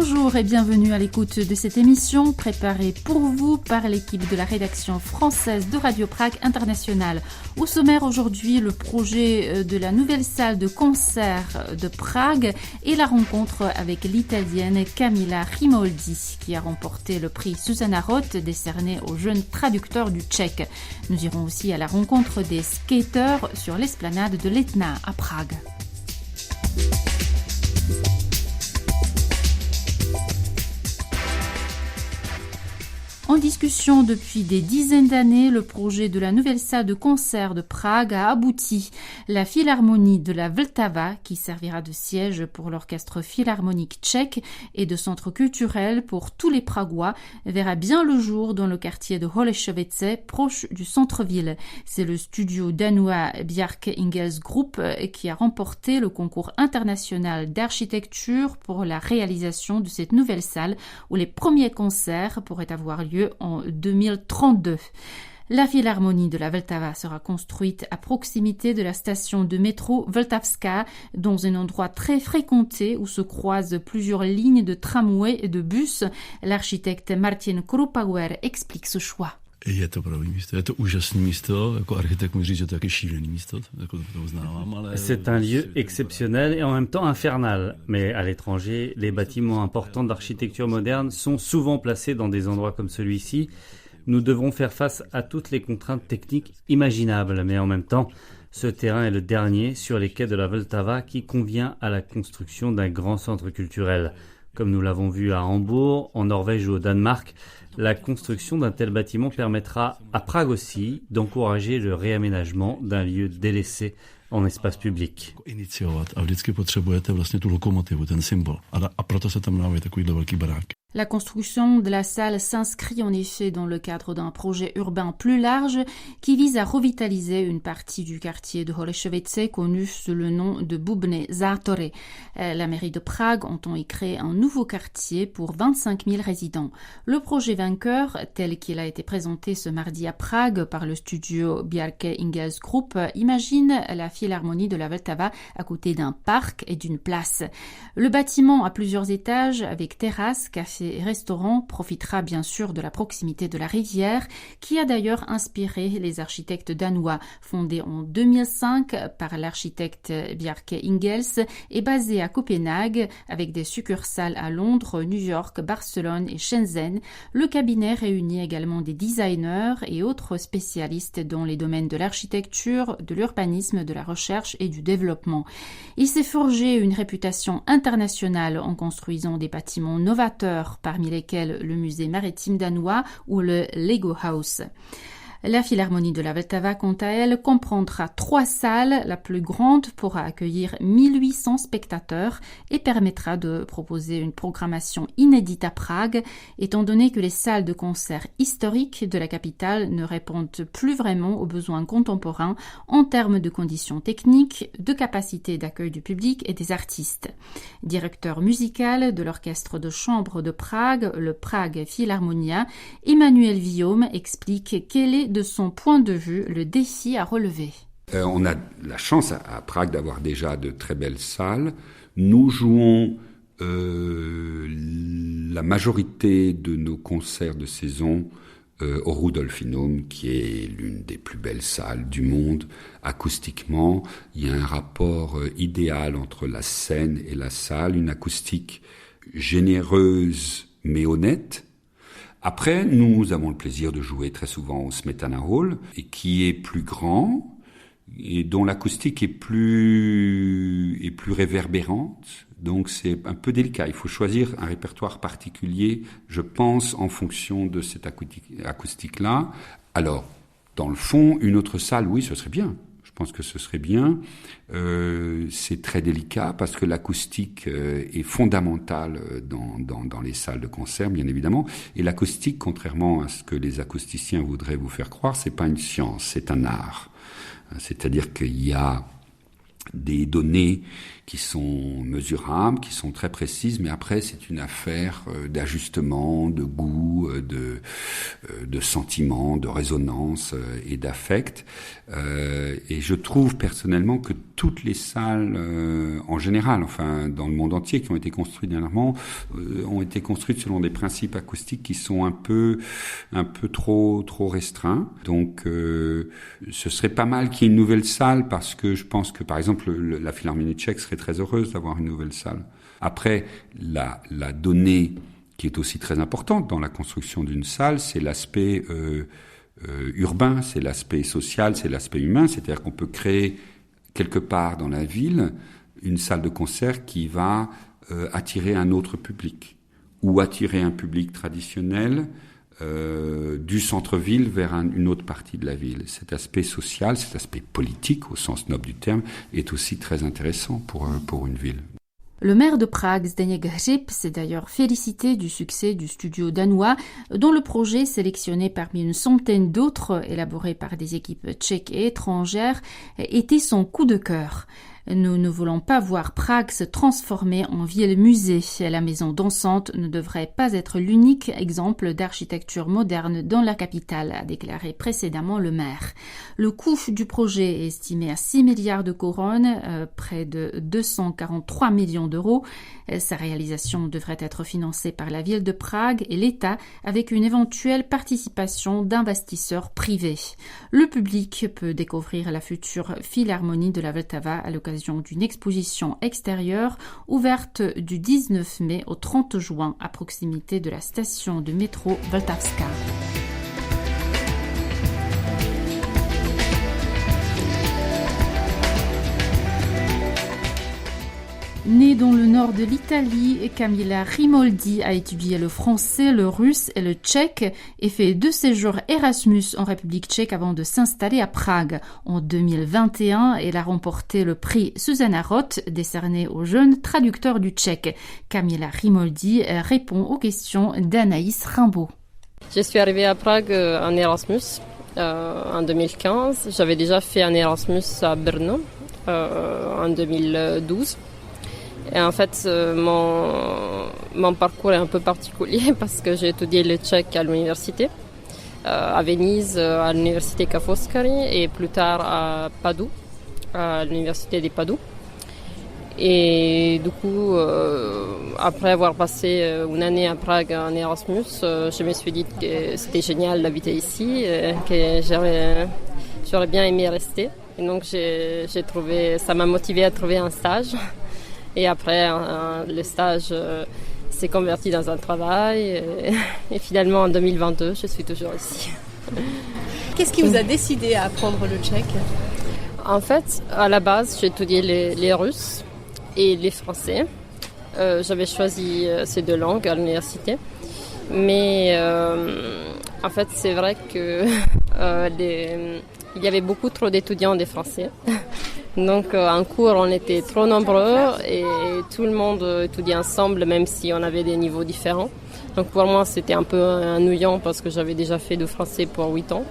Bonjour et bienvenue à l'écoute de cette émission préparée pour vous par l'équipe de la rédaction française de Radio Prague International. Au sommaire aujourd'hui, le projet de la nouvelle salle de concert de Prague et la rencontre avec l'italienne Camilla Rimoldi qui a remporté le prix Susanna Roth décerné aux jeunes traducteurs du tchèque. Nous irons aussi à la rencontre des skateurs sur l'esplanade de l'Etna à Prague. En discussion depuis des dizaines d'années, le projet de la nouvelle salle de concert de Prague a abouti. La Philharmonie de la Vltava, qui servira de siège pour l'orchestre philharmonique tchèque et de centre culturel pour tous les Pragois, verra bien le jour dans le quartier de Holešovice, proche du centre-ville. C'est le studio danois Bjarke Ingels Group qui a remporté le concours international d'architecture pour la réalisation de cette nouvelle salle où les premiers concerts pourraient avoir lieu en 2032. La Philharmonie de la Vltava sera construite à proximité de la station de métro Vltavská, dans un endroit très fréquenté où se croisent plusieurs lignes de tramway et de bus. L'architecte Martin Krupauer explique ce choix. Je to pravý místo, je to úžasné místo, jako architekt můžu říct, že to je taky šílený místo, jako to uznávám, ale... C'est un lieu exceptionnel et en même temps infernal. Mais à l'étranger, les bâtiments importants d'architecture moderne sont souvent placés dans des endroits comme celui-ci. Nous devrons faire face à toutes les contraintes techniques imaginables, mais en même temps, ce terrain est le dernier sur les quais de la Vltava qui convient à la construction d'un grand centre culturel. Comme nous l'avons vu à Hambourg, en Norvège ou au Danemark, la construction d'un tel bâtiment permettra à Prague aussi d'encourager le réaménagement d'un lieu délaissé en espace public. Iniciovat a vždycky potřebujete vlastně tu lokomotivu, ten symbol. A proto se tam dávají takovýhle velký barák. La construction de la salle s'inscrit en effet dans le cadre d'un projet urbain plus large qui vise à revitaliser une partie du quartier de Holešovice connu sous le nom de Bubny Zátory. La mairie de Prague entend y créer un nouveau quartier pour 25 000 résidents. Le projet vainqueur, tel qu'il a été présenté ce mardi à Prague par le studio Bjarke Ingels Group, imagine la Philharmonie de la Vltava à côté d'un parc et d'une place. Le bâtiment à plusieurs étages avec terrasse, café et restaurant profitera bien sûr de la proximité de la rivière qui a d'ailleurs inspiré les architectes danois. Fondé en 2005 par l'architecte Bjarke Ingels et basé à Copenhague avec des succursales à Londres, New York, Barcelone et Shenzhen, le cabinet réunit également des designers et autres spécialistes dans les domaines de l'architecture, de l'urbanisme, de la recherche et du développement. Il s'est forgé une réputation internationale en construisant des bâtiments novateurs parmi lesquels le musée maritime danois ou le Lego House. La Philharmonie de la Vltava, quant à elle, comprendra 3 salles. La plus grande pourra accueillir 1800 spectateurs et permettra de proposer une programmation inédite à Prague, étant donné que les salles de concert historiques de la capitale ne répondent plus vraiment aux besoins contemporains en termes de conditions techniques, de capacité d'accueil du public et des artistes. Directeur musical de l'orchestre de chambre de Prague, le Prague Philharmonia, Emmanuel Villaume explique quel est de son point de vue le défi à relever. On a la chance à Prague d'avoir déjà de très belles salles. Nous jouons la majorité de nos concerts de saison au Rudolfinum, qui est l'une des plus belles salles du monde. Acoustiquement, il y a un rapport idéal entre la scène et la salle, une acoustique généreuse mais honnête. Après, nous avons le plaisir de jouer très souvent au Smetana Hall, et qui est plus grand, et dont l'acoustique est plus réverbérante. Donc c'est un peu délicat. Il faut choisir un répertoire particulier, je pense, en fonction de cette acoustique-là. Alors, dans le fond, une autre salle, oui, ce serait bien. Je pense que ce serait bien. C'est très délicat parce que l'acoustique est fondamentale dans les salles de concert, bien évidemment. Et l'acoustique, contrairement à ce que les acousticiens voudraient vous faire croire, c'est pas une science, c'est un art. C'est-à-dire qu'il y a des données qui sont mesurables, qui sont très précises, mais après c'est une affaire d'ajustement, de goût, de sentiment, de résonance et d'affect. Et je trouve personnellement que toutes les salles, en général, enfin dans le monde entier, qui ont été construites dernièrement, ont été construites selon des principes acoustiques qui sont un peu trop restreints. Donc ce serait pas mal qu'il y ait une nouvelle salle, parce que je pense que par exemple la Philharmonie tchèque serait très heureuse d'avoir une nouvelle salle. Après, la donnée qui est aussi très importante dans la construction d'une salle, c'est l'aspect urbain, c'est l'aspect social, c'est l'aspect humain. C'est-à-dire qu'on peut créer quelque part dans la ville une salle de concert qui va attirer un autre public, ou attirer un public traditionnel du centre-ville vers une autre partie de la ville. Cet aspect social, cet aspect politique au sens noble du terme, est aussi très intéressant pour une ville. Le maire de Prague, Zdeněk Hřib, s'est d'ailleurs félicité du succès du studio danois, dont le projet, sélectionné parmi une centaine d'autres élaborés par des équipes tchèques et étrangères, était son coup de cœur. Nous ne voulons pas voir Prague se transformer en ville-musée. La maison dansante ne devrait pas être l'unique exemple d'architecture moderne dans la capitale, a déclaré précédemment le maire. Le coût du projet est estimé à 6 milliards de couronnes, près de 243 millions d'euros. Sa réalisation devrait être financée par la ville de Prague et l'État, avec une éventuelle participation d'investisseurs privés. Le public peut découvrir la future Philharmonie de la Vltava à l'occasion d'une exposition extérieure ouverte du 19 mai au 30 juin à proximité de la station de métro Vltavská. Née dans le nord de l'Italie, Camilla Rimoldi a étudié le français, le russe et le tchèque et fait 2 séjours Erasmus en République tchèque avant de s'installer à Prague. En 2021, elle a remporté le prix Zuzana Roth, décerné aux jeunes traducteurs du tchèque. Camilla Rimoldi répond aux questions d'Anaïs Rimbaud. Je suis arrivée à Prague en Erasmus en 2015. J'avais déjà fait un Erasmus à Brno en 2012. Et en fait, mon parcours est un peu particulier parce que j'ai étudié le tchèque à l'université, à Venise, à l'université Ca' Foscari et plus tard à Padoue, à l'université de Padoue. Et du coup, après avoir passé une année à Prague en Erasmus, je me suis dit que c'était génial d'habiter ici, que j'aurais bien aimé rester. Et donc, ça m'a motivé à trouver un stage. Et après, le stage s'est converti dans un travail. Et finalement, en 2022, je suis toujours ici. Qu'est-ce qui vous a décidé à apprendre le tchèque ? En fait, à la base, j'ai étudié les Russes et les Français. J'avais choisi ces 2 langues à l'université. Mais en fait, c'est vrai que il y avait beaucoup trop d'étudiants des Français. Donc en cours, on était trop nombreux et tout le monde étudiait ensemble, même si on avait des niveaux différents. Donc pour moi, c'était un peu ennuyant parce que j'avais déjà fait du français pour 8 ans.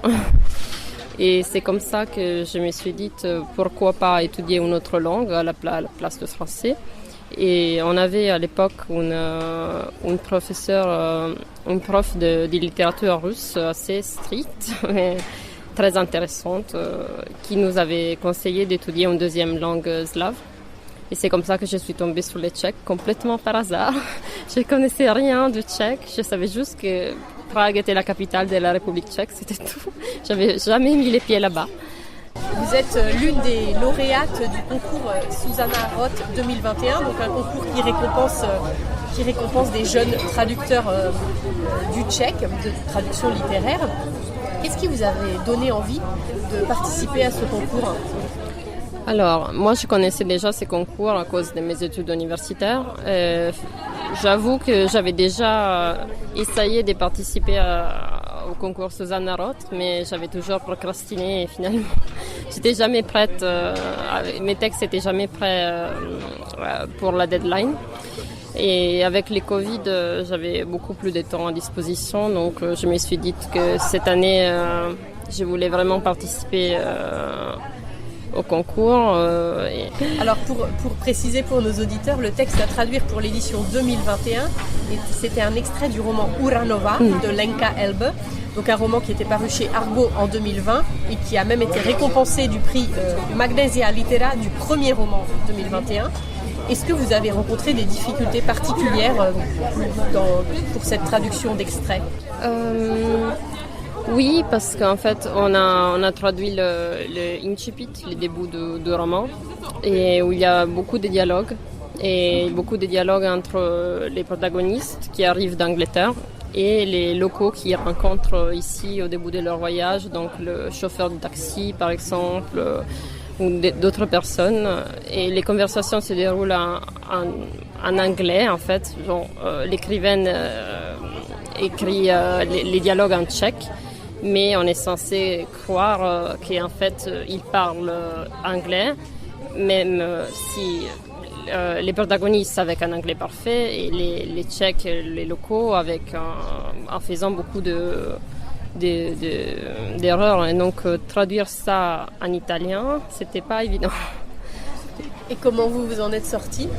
Et c'est comme ça que je me suis dit pourquoi pas étudier une autre langue à la place du français. Et on avait à l'époque une prof de littérature russe assez stricte, mais très intéressante, qui nous avait conseillé d'étudier une 2e langue slave. Et c'est comme ça que je suis tombée sur le tchèque, complètement par hasard. Je ne connaissais rien du tchèque, je savais juste que Prague était la capitale de la République tchèque, c'était tout. J'avais jamais mis les pieds là-bas. Vous êtes l'une des lauréates du concours Zuzana Roth 2021, donc un concours qui récompense des jeunes traducteurs du tchèque, de traduction littéraire. Qu'est-ce qui vous avait donné envie de participer à ce concours ? Alors, moi, je connaissais déjà ces concours à cause de mes études universitaires. J'avoue que j'avais déjà essayé de participer au concours Zuzana Roth, mais j'avais toujours procrastiné et finalement, j'étais jamais prête. Mes textes n'étaient jamais prêts pour la deadline. Et avec les Covid, j'avais beaucoup plus de temps à disposition, donc je me suis dit que cette année, je voulais vraiment participer au concours. Alors pour préciser pour nos auditeurs, le texte à traduire pour l'édition 2021, c'était un extrait du roman Uranova de Lenka Elbe, donc un roman qui était paru chez Argo en 2020 et qui a même été récompensé du prix Magnesia Litera du premier roman 2021. Est-ce que vous avez rencontré des difficultés particulières pour cette traduction d'extrait ? Oui, parce qu'en fait, on a traduit le incipit, le début du roman, et où il y a beaucoup de dialogues, et beaucoup de dialogues entre les protagonistes qui arrivent d'Angleterre et les locaux qui rencontrent ici au début de leur voyage, donc le chauffeur de taxi par exemple, ou d'autres personnes. Et les conversations se déroulent en anglais en fait, genre, l'écrivaine écrit les dialogues en tchèque, mais on est censé croire qu'en fait il parle anglais, même si les protagonistes avec un anglais parfait et les Tchèques, les locaux en faisant beaucoup d'erreurs. Et donc traduire ça en italien, c'était pas évident. Et comment vous en êtes sortis ?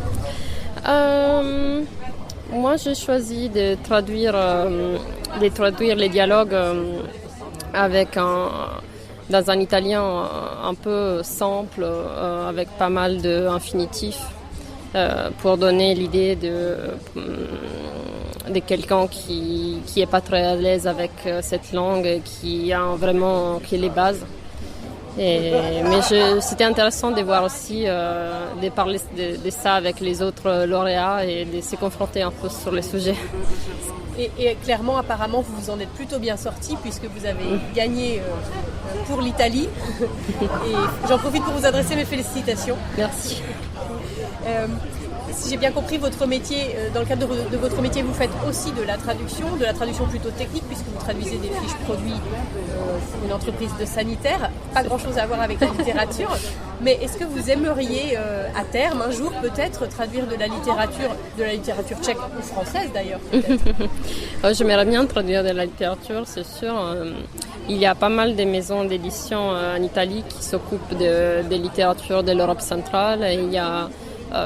Moi, j'ai choisi de traduire les dialogues dans un italien un peu simple, avec pas mal d'infinitifs, pour donner l'idée de quelqu'un qui est pas très à l'aise avec cette langue, qui est les bases. Mais c'était intéressant de voir aussi, de parler de ça avec les autres lauréats et de se confronter un peu sur le sujet. Et clairement, apparemment, vous vous en êtes plutôt bien sortis puisque vous avez gagné pour l'Italie. Et j'en profite pour vous adresser mes félicitations. Merci. Si j'ai bien compris, votre métier, dans le cadre de votre métier, vous faites aussi de la traduction plutôt technique, puisque vous traduisez des fiches produits pour une entreprise de sanitaire. Pas grand-chose à voir avec la littérature. Mais est-ce que vous aimeriez, à terme, un jour, peut-être, traduire de la littérature tchèque ou française, d'ailleurs J'aimerais bien traduire de la littérature, c'est sûr. Il y a pas mal de maisons d'édition en Italie qui s'occupent de littérature de l'Europe centrale. Et il y a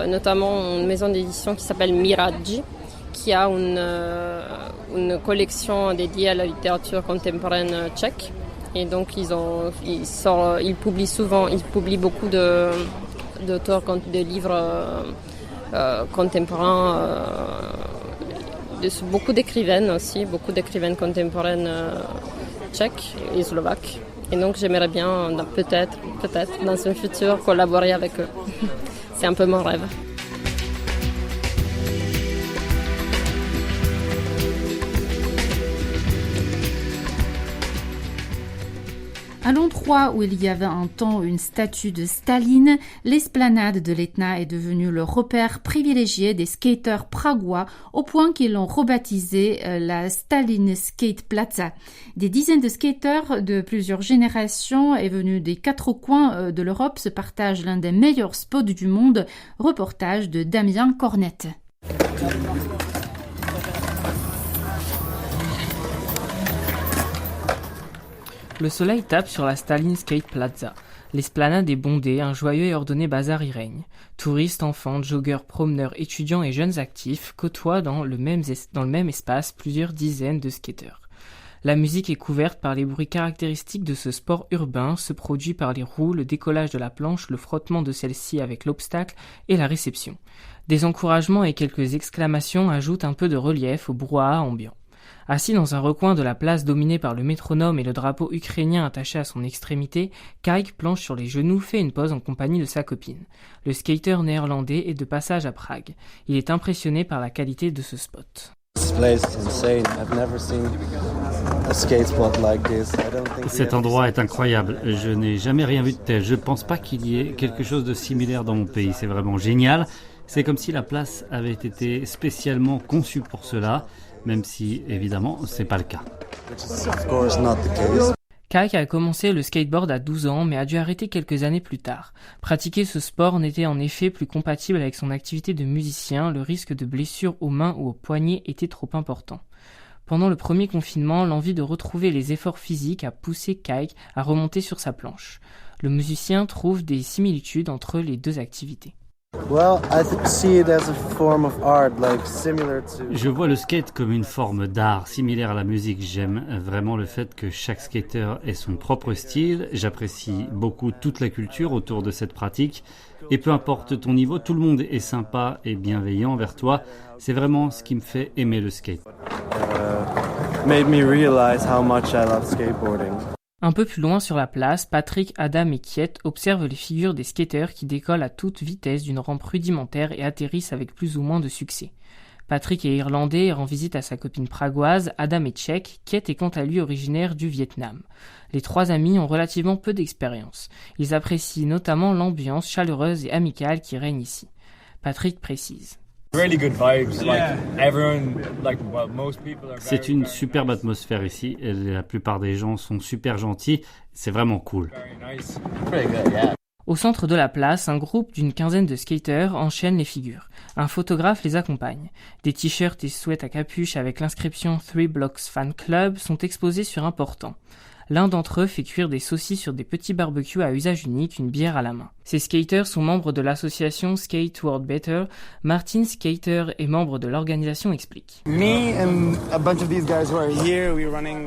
notamment une maison d'édition qui s'appelle Miraggi, qui a une collection dédiée à la littérature contemporaine tchèque. Et donc ils publient beaucoup d'auteurs de livres contemporains, beaucoup d'écrivaines aussi, beaucoup d'écrivaines contemporaines tchèques et slovaques. Et donc j'aimerais bien peut-être dans un futur collaborer avec eux. C'est un peu mon rêve. À l'endroit où il y avait un temps une statue de Staline, l'esplanade de l'Etna est devenue le repère privilégié des skateurs pragois au point qu'ils l'ont rebaptisé la Stalin Skate Plaza. Des dizaines de skateurs de plusieurs générations et venus des quatre coins de l'Europe se partagent l'un des meilleurs spots du monde. Reportage de Damien Cornette. Le soleil tape sur la Stalin Skate Plaza. L'esplanade est bondée, un joyeux et ordonné bazar y règne. Touristes, enfants, joggeurs, promeneurs, étudiants et jeunes actifs côtoient dans le même espace plusieurs dizaines de skateurs. La musique est couverte par les bruits caractéristiques de ce sport urbain, se produit par les roues, le décollage de la planche, le frottement de celle-ci avec l'obstacle et la réception. Des encouragements et quelques exclamations ajoutent un peu de relief au brouhaha ambiant. Assis dans un recoin de la place dominée par le métronome et le drapeau ukrainien attaché à son extrémité, Kijk, planche sur les genoux, fait une pause en compagnie de sa copine. Le skater néerlandais est de passage à Prague. Il est impressionné par la qualité de ce spot. Cet endroit est incroyable. Je n'ai jamais rien vu de tel. Je ne pense pas qu'il y ait quelque chose de similaire dans mon pays. C'est vraiment génial. C'est comme si la place avait été spécialement conçue pour cela. Même si, évidemment, c'est pas le cas. Kijk a commencé le skateboard à 12 ans, mais a dû arrêter quelques années plus tard. Pratiquer ce sport n'était en effet plus compatible avec son activité de musicien, le risque de blessure aux mains ou aux poignets était trop important. Pendant le premier confinement, l'envie de retrouver les efforts physiques a poussé Kijk à remonter sur sa planche. Le musicien trouve des similitudes entre les deux activités. Je vois le skate comme une forme d'art similaire à la musique. J'aime vraiment le fait que chaque skater ait son propre style. J'apprécie beaucoup toute la culture autour de cette pratique. Et peu importe ton niveau, tout le monde est sympa et bienveillant envers toi. C'est vraiment ce qui me fait aimer le skate. Un peu plus loin sur la place, Patrick, Adam et Kiet observent les figures des skateurs qui décollent à toute vitesse d'une rampe rudimentaire et atterrissent avec plus ou moins de succès. Patrick est irlandais et rend visite à sa copine pragoise, Adam est tchèque, Kiet est quant à lui originaire du Vietnam. Les trois amis ont relativement peu d'expérience. Ils apprécient notamment l'ambiance chaleureuse et amicale qui règne ici. Patrick précise. C'est une superbe atmosphère ici. La plupart des gens sont super gentils. C'est vraiment cool. Au centre de la place, un groupe d'une quinzaine de skateurs enchaîne les figures. Un photographe les accompagne. Des t-shirts et sweats à capuche avec l'inscription 3 Blocks Fan Club sont exposés sur un portant. L'un d'entre eux fait cuire des saucisses sur des petits barbecues à usage unique, une bière à la main. Ces skaters sont membres de l'association Skate World Better. Martin, skater et membre de l'organisation, explique.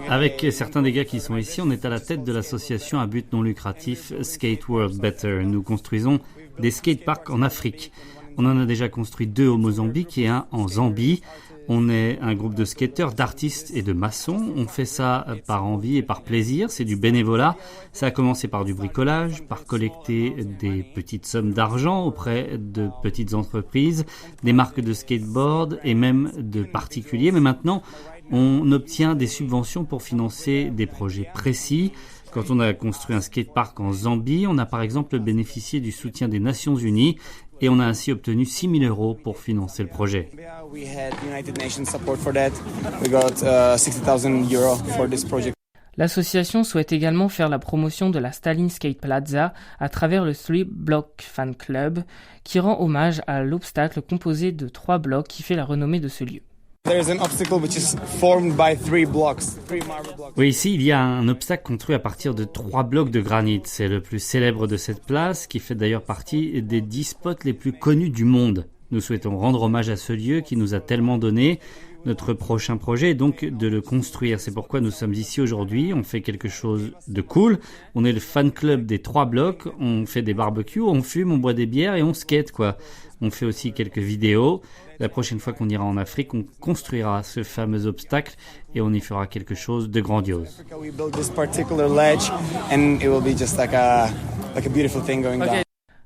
Avec certains des gars qui sont ici, on est à la tête de l'association à but non lucratif Skate World Better. Nous construisons des skateparks en Afrique. On en a déjà construit 2 au Mozambique et 1 en Zambie. On est un groupe de skateurs, d'artistes et de maçons. On fait ça par envie et par plaisir. C'est du bénévolat. Ça a commencé par du bricolage, par collecter des petites sommes d'argent auprès de petites entreprises, des marques de skateboard et même de particuliers. Mais maintenant, on obtient des subventions pour financer des projets précis. Quand on a construit un skatepark en Zambie, on a par exemple bénéficié du soutien des Nations Unies et on a ainsi obtenu 6 000 € pour financer le projet. L'association souhaite également faire la promotion de la Stalin Skate Plaza à travers le 3 Block Fan Club qui rend hommage à l'obstacle composé de 3 blocs qui fait la renommée de ce lieu. Oui, ici, il y a un obstacle construit à partir de 3 blocs de granit. C'est le plus célèbre de cette place, qui fait d'ailleurs partie des 10 spots les plus connus du monde. Nous souhaitons rendre hommage à ce lieu qui nous a tellement donné. Notre prochain projet est donc de le construire. C'est pourquoi nous sommes ici aujourd'hui. On fait quelque chose de cool. On est le fan club des 3 blocs. On fait des barbecues, on fume, on boit des bières et on skate, quoi. On fait aussi quelques vidéos. La prochaine fois qu'on ira en Afrique, on construira ce fameux obstacle et on y fera quelque chose de grandiose.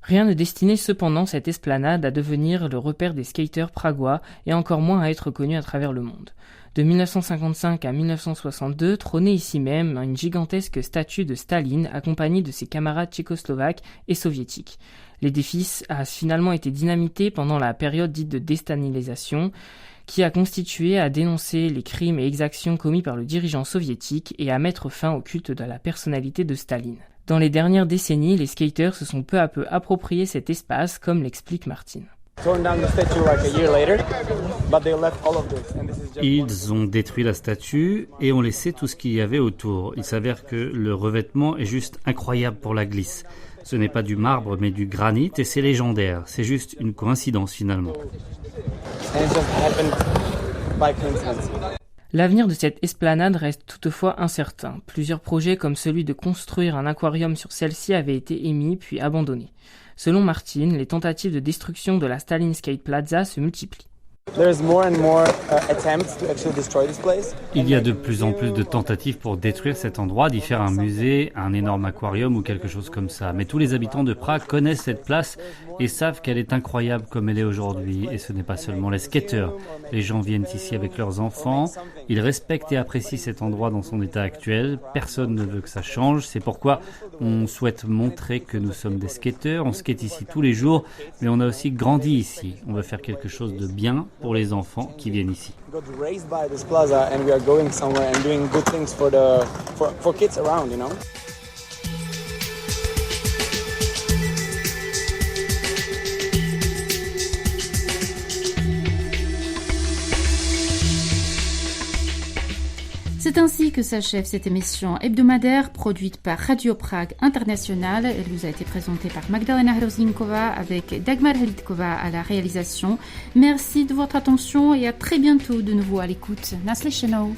Rien ne destinait cependant cette esplanade à devenir le repère des skateurs pragois et encore moins à être connu à travers le monde. De 1955 à 1962, trônait ici même une gigantesque statue de Staline accompagnée de ses camarades tchécoslovaques et soviétiques. L'édifice a finalement été dynamité pendant la période dite de déstalinisation, qui a constitué à dénoncer les crimes et exactions commis par le dirigeant soviétique et à mettre fin au culte de la personnalité de Staline. Dans les dernières décennies, les skaters se sont peu à peu approprié cet espace, comme l'explique Martin. Ils ont détruit la statue et ont laissé tout ce qu'il y avait autour. Il s'avère que le revêtement est juste incroyable pour la glisse. Ce n'est pas du marbre mais du granit et c'est légendaire. C'est juste une coïncidence finalement. L'avenir de cette esplanade reste toutefois incertain. Plusieurs projets comme celui de construire un aquarium sur celle-ci avaient été émis puis abandonnés. Selon Martin, les tentatives de destruction de la Stalin Skate Plaza se multiplient. Il y a de plus en plus de tentatives pour détruire cet endroit, d'y faire un musée, un énorme aquarium ou quelque chose comme ça. Mais tous les habitants de Prague connaissent cette place et savent qu'elle est incroyable comme elle est aujourd'hui. Et ce n'est pas seulement les skateurs. Les gens viennent ici avec leurs enfants. Ils respectent et apprécient cet endroit dans son état actuel. Personne ne veut que ça change. C'est pourquoi on souhaite montrer que nous sommes des skateurs. On skate ici tous les jours, mais on a aussi grandi ici. On veut faire quelque chose de bien pour les enfants qui viennent ici. C'est ainsi que s'achève cette émission hebdomadaire produite par Radio Prague International. Elle vous a été présentée par Magdalena Hrozinkova avec Dagmar Hlídková à la réalisation. Merci de votre attention et à très bientôt de nouveau à l'écoute. Naslyšenou.